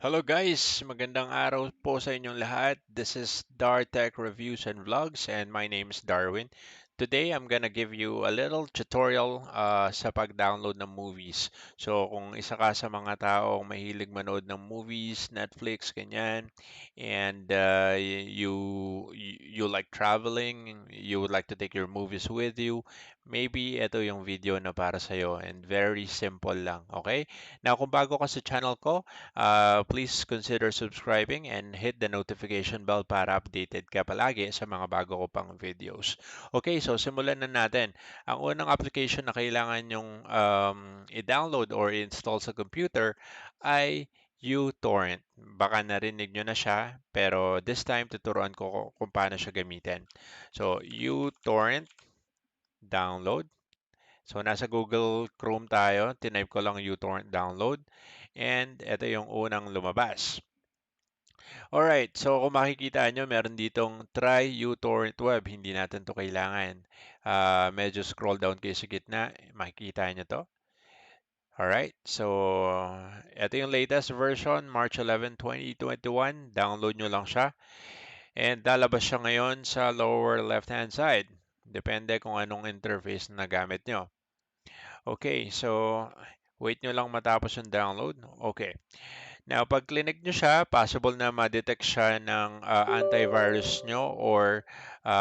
Hello guys, magandang araw po sa inyong lahat. This is Dar Tech Reviews and Vlogs and my name is Darwin. Today I'm gonna give you a little tutorial sa pag-download ng movies. So kung isa ka sa mga taong mahilig manood ng movies, Netflix, ganyan, and you like traveling, you would like to take your movies with you, maybe ito yung video na para sa'yo and very simple lang, okay? Now kung bago ka sa channel ko, please consider subscribing and hit the notification bell para updated ka palagi sa mga bago ko pang videos. Okay, so simulan na natin. Ang unang application na kailangan yung i-download or install sa computer ay Utorrent. Baka narinig nyo na siya, pero this time tuturuan ko kung paano siya gamitin. So, Utorrent, download. So, nasa Google Chrome tayo. Tinype ko lang uTorrent download. And ito yung unang lumabas. Alright, so kung makikita nyo, meron ditong try uTorrent web. Hindi natin to kailangan. Medyo scroll down kayo sa gitna. Makikita nyo to. Alright, so ito yung latest version, March 11, 2021. Download nyo lang siya. And lalabas siya ngayon sa lower left-hand side. Depende kung anong interface na gamit nyo. Okay, so wait nyo lang matapos yung download. Okay. Now, pag clinic nyo siya, possible na ma-detect siya ng antivirus nyo or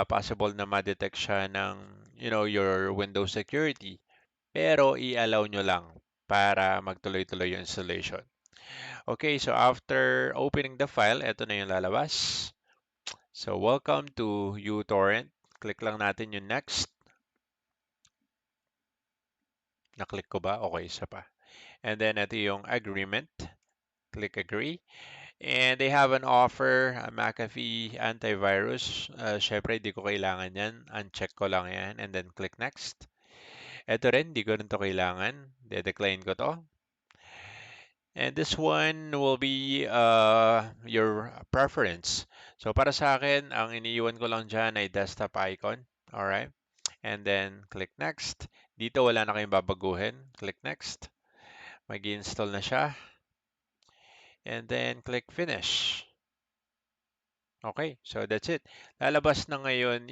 possible na ma-detect siya ng, your Windows security. Pero i-allow nyo lang para magtuloy-tuloy yung installation. Okay, so after opening the file, ito na yung lalabas. So, welcome to uTorrent. Click lang natin yung next. Na-click ko ba? Okay, isa pa. And then, ito yung agreement. Click agree. And they have an offer, a McAfee antivirus. Syempre, di ko kailangan yan. Uncheck ko lang yan. And then click next. Ito rin, di ko rin to kailangan. De-decline ko to. And this one will be your preference. So para sa akin, ang iniiwan ko lang dyan ay desktop icon. Alright. And then click next. Dito wala na kayong babaguhin. Click next. Mag-install na siya. And then click finish. Okay, so that's it. Lalabas na ngayon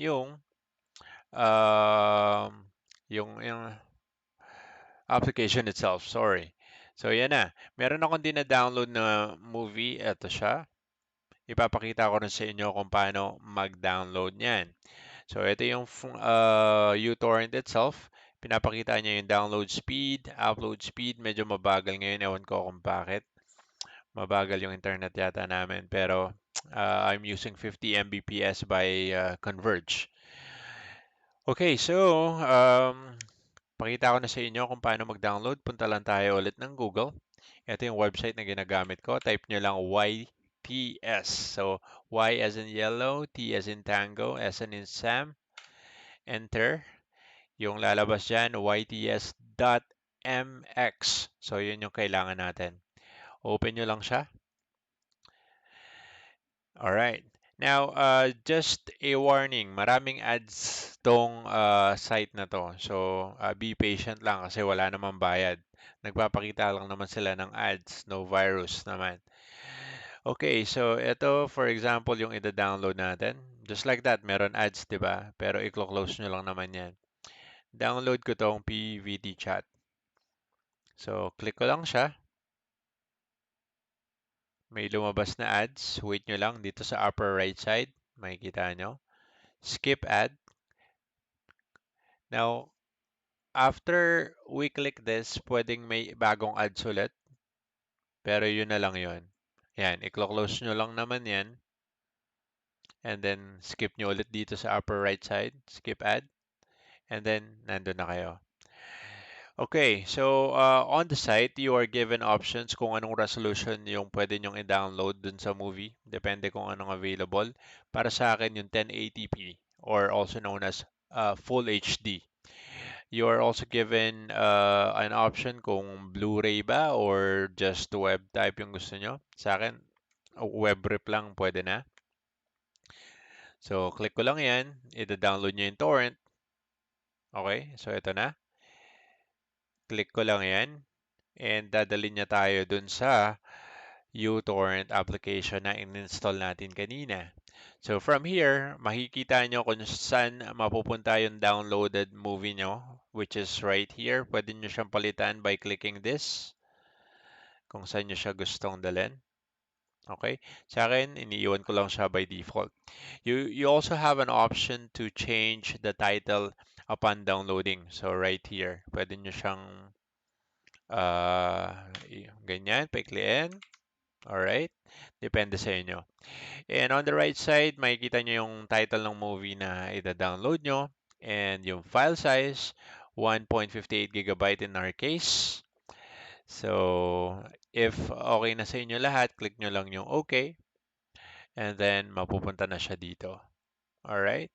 um, yung application itself. Sorry. So yan na. Meron akong dina-download na movie. Ito siya. Ipapakita ko rin sa inyo kung paano mag-download niyan. So ito yung uTorrent itself. Pinapakita niya yung download speed, upload speed. Medyo mabagal ngayon. Ewan ko kung bakit. Mabagal yung internet yata namin. Pero I'm using 50 Mbps by Converge. Okay, so pakita ko na sa inyo kung paano mag-download. Punta lang tayo ulit ng Google. Ito yung website na ginagamit ko. Type nyo lang YTS. So, Y as in yellow, T as in tango, S as in Sam. Enter. Yung lalabas dyan, yts.mx. So, yun yung kailangan natin. Open nyo lang siya. Alright. Now, just a warning, maraming ads tong site na to. So, be patient lang kasi wala namang bayad. Nagpapakita lang naman sila ng ads, no virus naman. Okay, so ito, for example, yung ida-download natin. Just like that, meron ads, di ba? Pero i-close nyo lang naman yan. Download ko tong PVT chat. So, click ko lang siya. May lumabas na ads. Wait nyo lang dito sa upper right side. Makikita nyo. Skip ad. Now, after we click this, pwedeng may bagong ads ulit. Pero yun na lang yun. Yan, i-close nyo lang naman yan. And then, skip nyo ulit dito sa upper right side. Skip ad. And then, nandun na kayo. Okay, so on the site, you are given options kung anong resolution yung pwede nyong i-download dun sa movie. Depende kung anong available. Para sa akin, yung 1080p or also known as Full HD. You are also given an option kung Blu-ray ba or just web type yung gusto nyo. Sa akin, web rip lang pwede na. So, click ko lang yan. Ida-download nyo yung torrent. Okay, so ito na. Click ko lang yan. And dadalhin niya tayo dun sa Utorrent application na in-install natin kanina. So from here, makikita nyo kung saan mapupunta yung downloaded movie nyo, which is right here. Pwede nyo siyang palitan by clicking this, kung saan nyo siya gustong dalhin. Okay? Sa akin, iniiwan ko lang siya by default. You also have an option to change the title upon downloading. So right here, pwede nyo siyang ganyan, paikliin. Alright? Depende sa inyo. And on the right side, makikita nyo yung title ng movie na ida-download nyo and yung file size, 1.58 gigabyte in our case. So, if okay na sa inyo lahat, click nyo lang yung okay and then mapupunta na siya dito. Alright?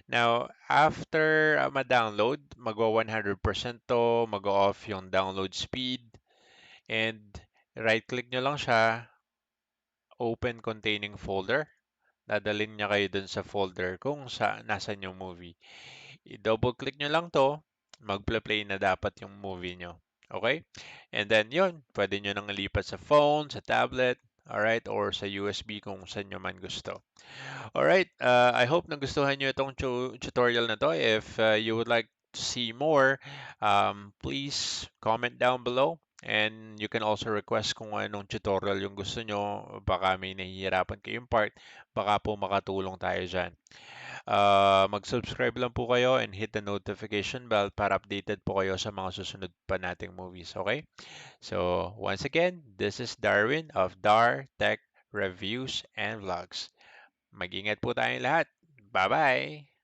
Now, after ma-download, magwa 100% to, mag-off yung download speed, and right-click nyo lang siya, open containing folder. Dadalhin niya kayo dun sa folder kung nasan yung movie. I-double click nyo lang to, magpla-play na dapat yung movie nyo. Okay? And then yun, pwede nyo nang ilipat sa phone, sa tablet, alright, or sa USB kung saan nyo man gusto. Alright, I hope nagustuhan nyo itong tutorial na to. If you would like to see more, please comment down below. And you can also request kung anong tutorial yung gusto nyo. Baka may nahihirapan kayong part. Baka po makatulong tayo dyan. Mag-subscribe lang po kayo and hit the notification bell para updated po kayo sa mga susunod pa nating movies. Okay? So, once again, this is Darwin of Dar Tech Reviews and Vlogs. Mag-ingat po tayong lahat. Bye-bye!